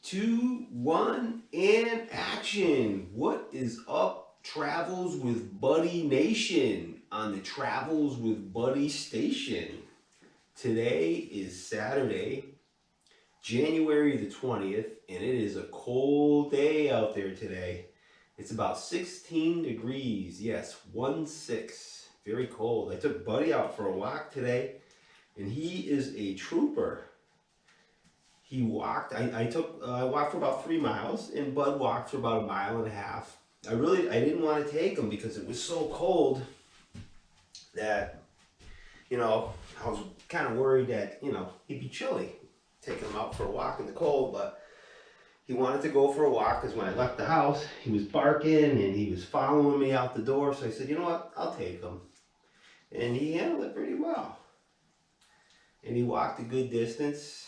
2, 1, and action. What is up, Travels with Buddy Nation on the Travels with Buddy station? Today is Saturday, January the 20th, and it is a cold day out there today. It's about 16 degrees. Yes, 1-6. Very cold. I took Buddy out for a walk today, and he is a trooper. He walked. I walked for about 3 miles, and Bud walked for about 1.5 miles. I didn't want to take him because it was so cold that, I was kind of worried that, he'd be chilly taking him out for a walk in the cold, but he wanted to go for a walk because when I left the house, he was barking and he was following me out the door. So I said, you know what, I'll take him. And he handled it pretty well. And he walked a good distance.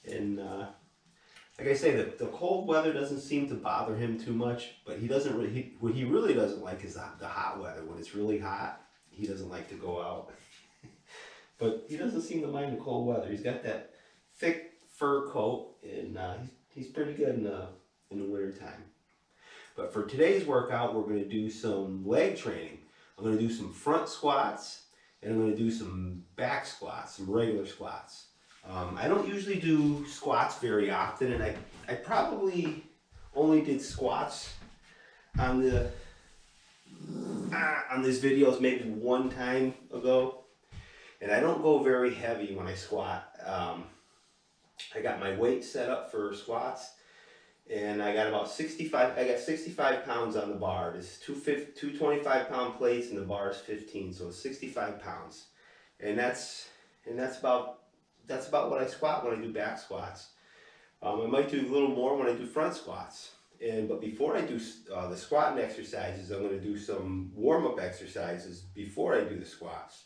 And like I say, the cold weather doesn't seem to bother him too much, but what he really doesn't like is the hot weather. When it's really hot, he doesn't like to go out. But he doesn't seem to mind the cold weather. He's got that thick fur coat, and he's pretty good in the winter time. But for today's workout, we're going to do some leg training. I'm going to do some front squats, and I'm going to do some back squats, some regular squats. I don't usually do squats very often, and I probably only did squats on this videos maybe one time ago, and I don't go very heavy when I squat. I got my weight set up for squats, and I got about 65. I got 65 pounds on the bar. It's two 25-pound plates, and the bar is 15, so it's 65 pounds, and that's about what I squat when I do back squats. I might do a little more when I do front squats. But before I do the squatting exercises, I'm going to do some warm-up exercises before I do the squats.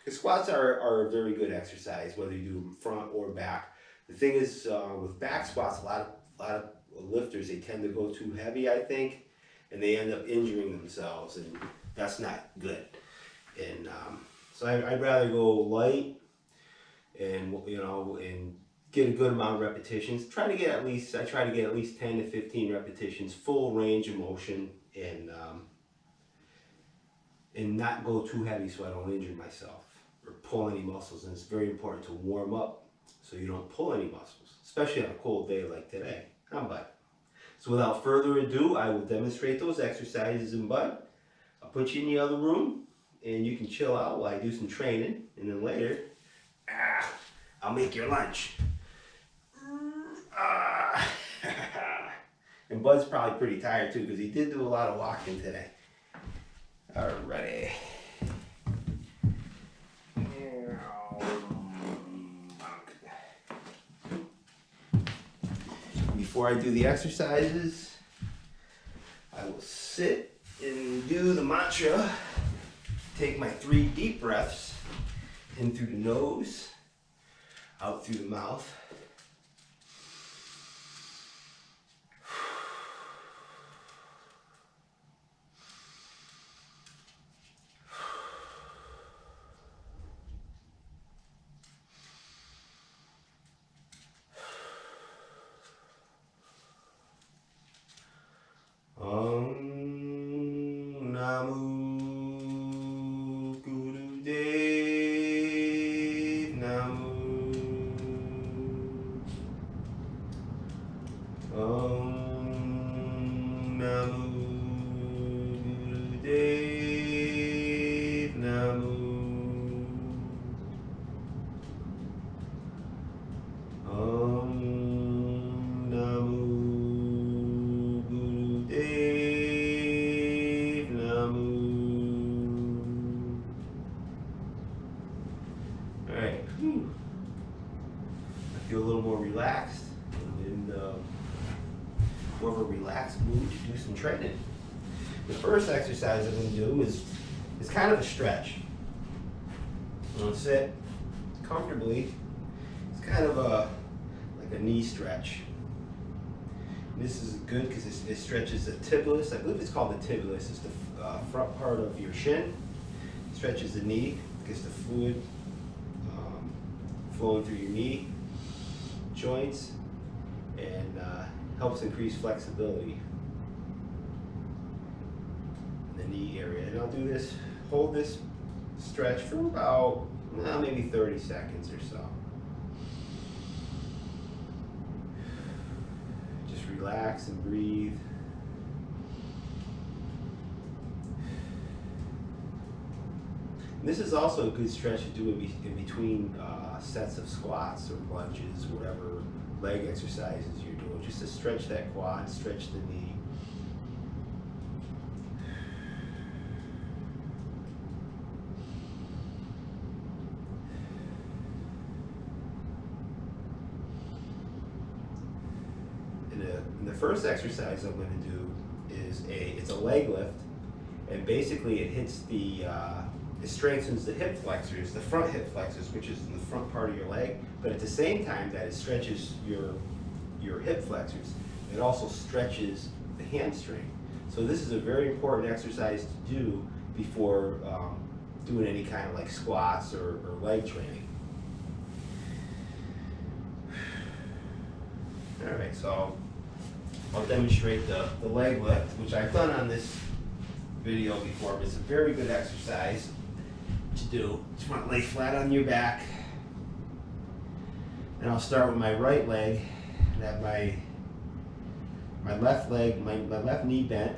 Because squats are a very good exercise, whether you do them front or back. The thing is, with back squats, a lot of lifters, they tend to go too heavy, I think, and they end up injuring themselves, and that's not good. And so I'd rather go light, and and get a good amount of repetitions. I try to get at least 10 to 15 repetitions, full range of motion, and not go too heavy so I don't injure myself or pull any muscles. And it's very important to warm up so you don't pull any muscles, especially on a cold day like today. So without further ado, I will demonstrate those exercises in Bud. I'll put you in the other room, and you can chill out while I do some training, and then later, I'll make your lunch. And Bud's probably pretty tired too because he did do a lot of walking today. Alrighty. Before I do the exercises, I will sit and do the mantra. Take my 3 deep breaths in through the nose, out through the mouth. Alright, I feel a little more relaxed, and more of a relaxed mood to do some training. The first exercise I'm going to do is kind of a stretch. I'm going to sit comfortably. It's kind of like a knee stretch. And this is good because it stretches the tibulus. I believe it's called the tibulus. It's the front part of your shin. It stretches the knee, gets the fluid flowing through your knee joints, and helps increase flexibility in the knee area. And I'll do this, hold this stretch for about maybe 30 seconds or so. Just relax and breathe. And this is also a good stretch to do in between sets of squats or lunges, whatever leg exercises you're doing, just to stretch that quad, stretch the knee. And the first exercise I'm going to do is it's a leg lift, and basically it hits it strengthens the hip flexors, the front hip flexors, which is in the front part of your leg, but at the same time that it stretches your hip flexors, it also stretches the hamstring. So this is a very important exercise to do before doing any kind of like squats or leg training. All right, so I'll demonstrate the leg lift, which I've done on this video before, but it's a very good exercise to do. Just want to lay flat on your back, and I'll start with my right leg and have my left leg, my left knee bent,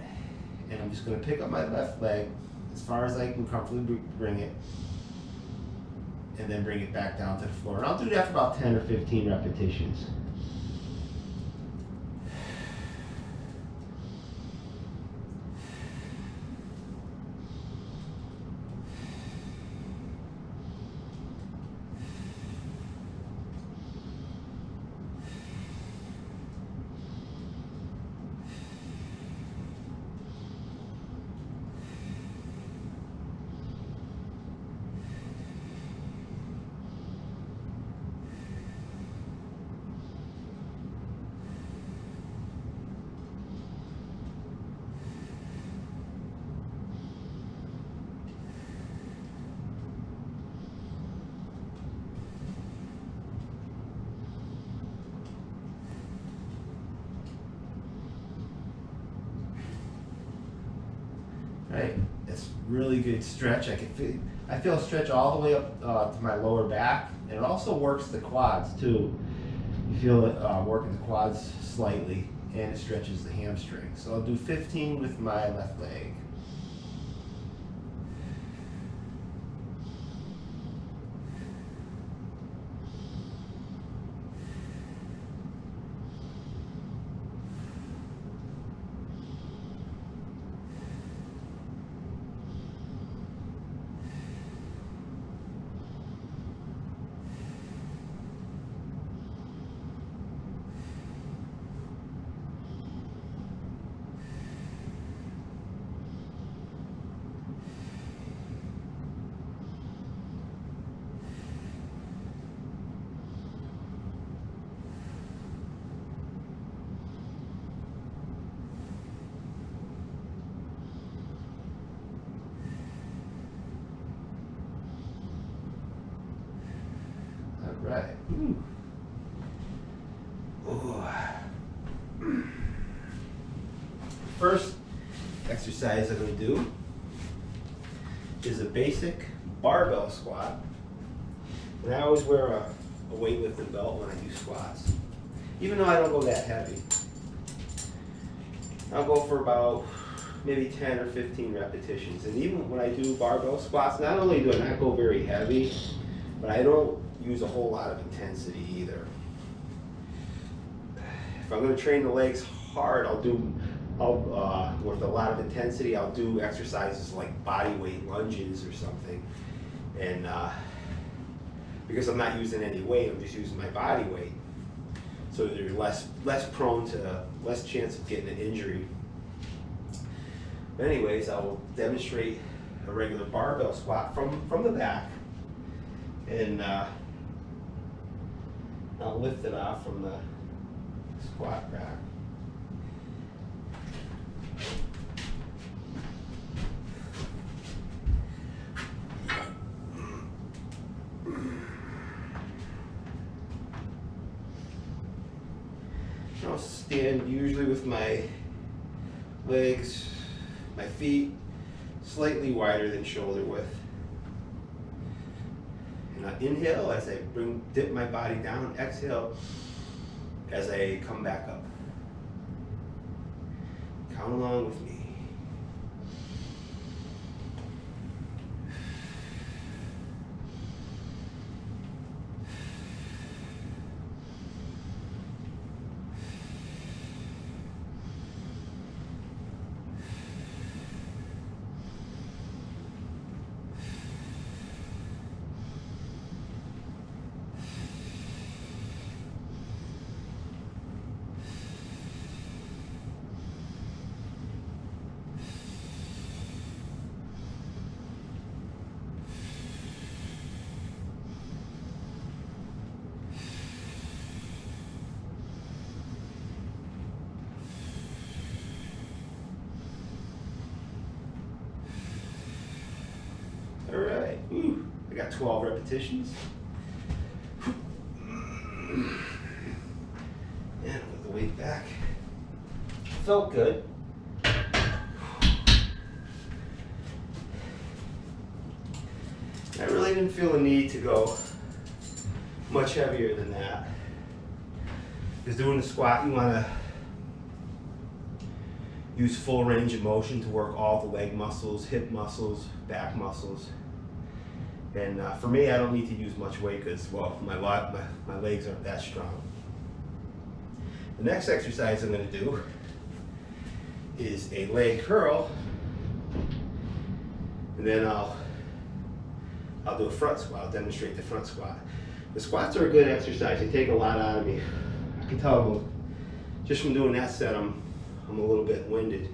and I'm just going to pick up my left leg as far as I can comfortably bring it, and then bring it back down to the floor. And I'll do that for about 10 or 15 repetitions. Right, it's really good stretch. I feel a stretch all the way up to my lower back, and it also works the quads too. You feel it working the quads slightly, and it stretches the hamstring. So I'll do 15 with my left leg. Right. Ooh. Ooh. First exercise I'm going to do is a basic barbell squat. And I always wear a weightlifting belt when I do squats, even though I don't go that heavy. I'll go for about maybe 10 or 15 repetitions. And even when I do barbell squats, not only do I not go very heavy, but I don't use a whole lot of intensity either. If I'm going to train the legs hard, with a lot of intensity, I'll do exercises like body weight lunges or something. And because I'm not using any weight, I'm just using my body weight. So you're less chance of getting an injury. But anyways, I will demonstrate a regular barbell squat from the back, and I'll lift it off from the squat rack. I'll stand usually with my legs, my feet slightly wider than shoulder width. And I inhale as I dip my body down, exhale as I come back up. Count along with me. All right, I got 12 repetitions. And with the weight back. Felt good. I really didn't feel a need to go much heavier than that. Because doing the squat, you want to use full range of motion to work all the leg muscles, hip muscles, back muscles. And for me, I don't need to use much weight because, well, my legs aren't that strong. The next exercise I'm going to do is a leg curl, and then I'll do a front squat. I'll demonstrate the front squat. The squats are a good exercise. They take a lot out of me. I can tell just from doing that set, I'm a little bit winded.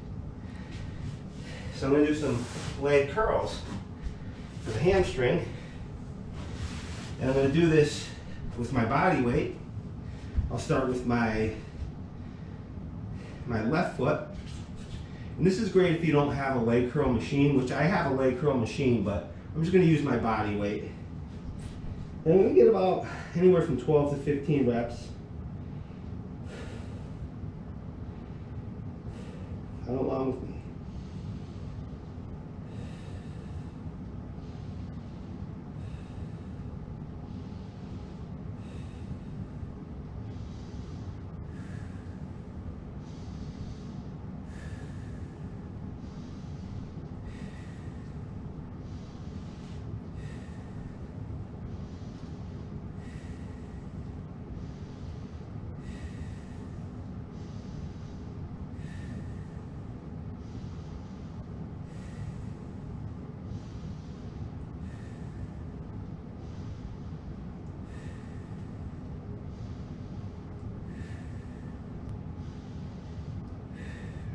So I'm going to do some leg curls for the hamstring. And I'm going to do this with my body weight. I'll start with my left foot. And this is great if you don't have a leg curl machine, which I have a leg curl machine, but I'm just going to use my body weight. And I'm going to get about anywhere from 12 to 15 reps. Count along with me.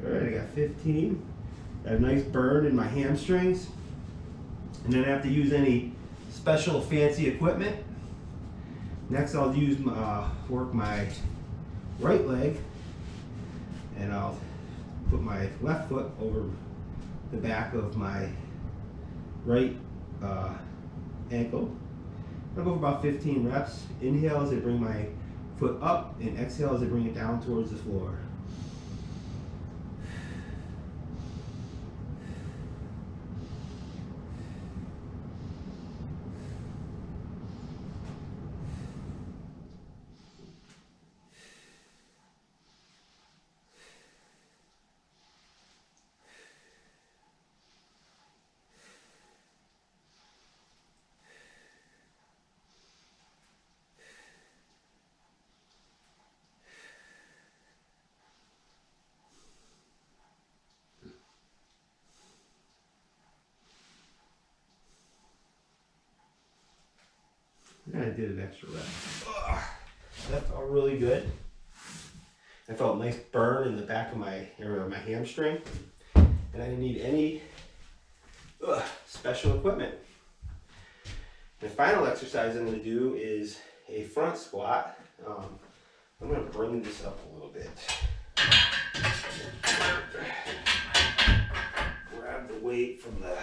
All right, I got 15. Got a nice burn in my hamstrings. And then I have to use any special fancy equipment. Next I'll work my right leg, and I'll put my left foot over the back of my right ankle. I'll go for about 15 reps. Inhale as I bring my foot up, and exhale as I bring it down towards the floor. And I did an extra rep. That felt really good. I felt a nice burn in the back of my hamstring. And I didn't need any special equipment. The final exercise I'm going to do is a front squat. I'm going to bring this up a little bit. Grab the weight from the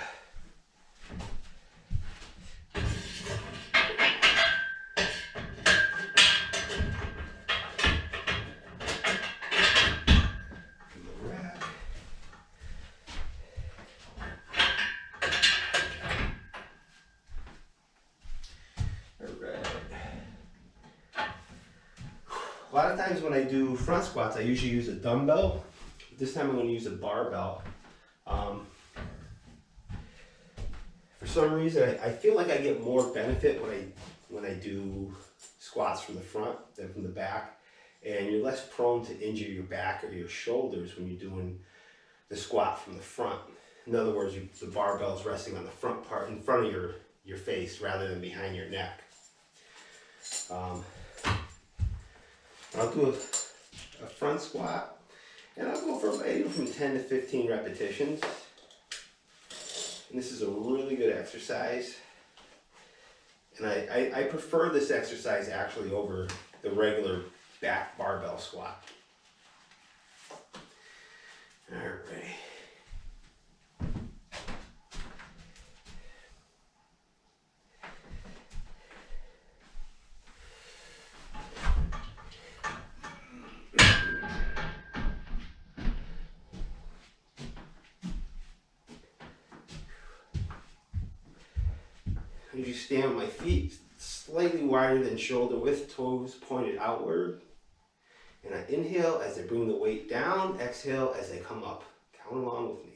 of times when I do front squats, I usually use a dumbbell. This time I'm going to use a barbell. For some reason, I feel like I get more benefit when I do squats from the front than from the back, and you're less prone to injure your back or your shoulders when you're doing the squat from the front. In other words, the barbell is resting on the front part, in front of your face, rather than behind your neck. I'll do a front squat, and I'll go for anywhere from 10 to 15 repetitions. And this is a really good exercise. And I prefer this exercise actually over the regular back barbell squat. All right. I usually stand with my feet slightly wider than shoulder width, toes pointed outward. And I inhale as I bring the weight down, exhale as I come up. Count along with me.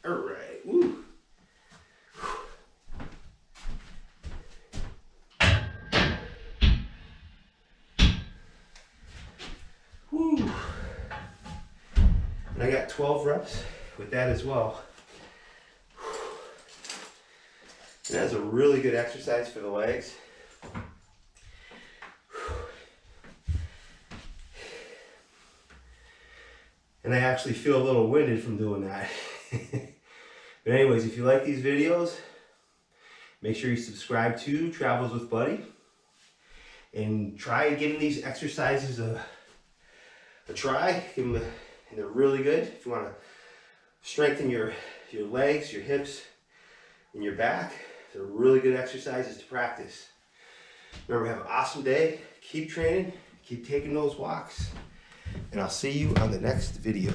All right, woo. Woo. And I got 12 reps with that as well. And that's a really good exercise for the legs. And I actually feel a little winded from doing that. But anyways, if you like these videos, make sure you subscribe to Travels with Buddy. And try giving these exercises a try. Give them and they're really good. If you want to strengthen your legs, your hips, and your back, they're really good exercises to practice. Remember, have an awesome day. Keep training. Keep taking those walks. And I'll see you on the next video.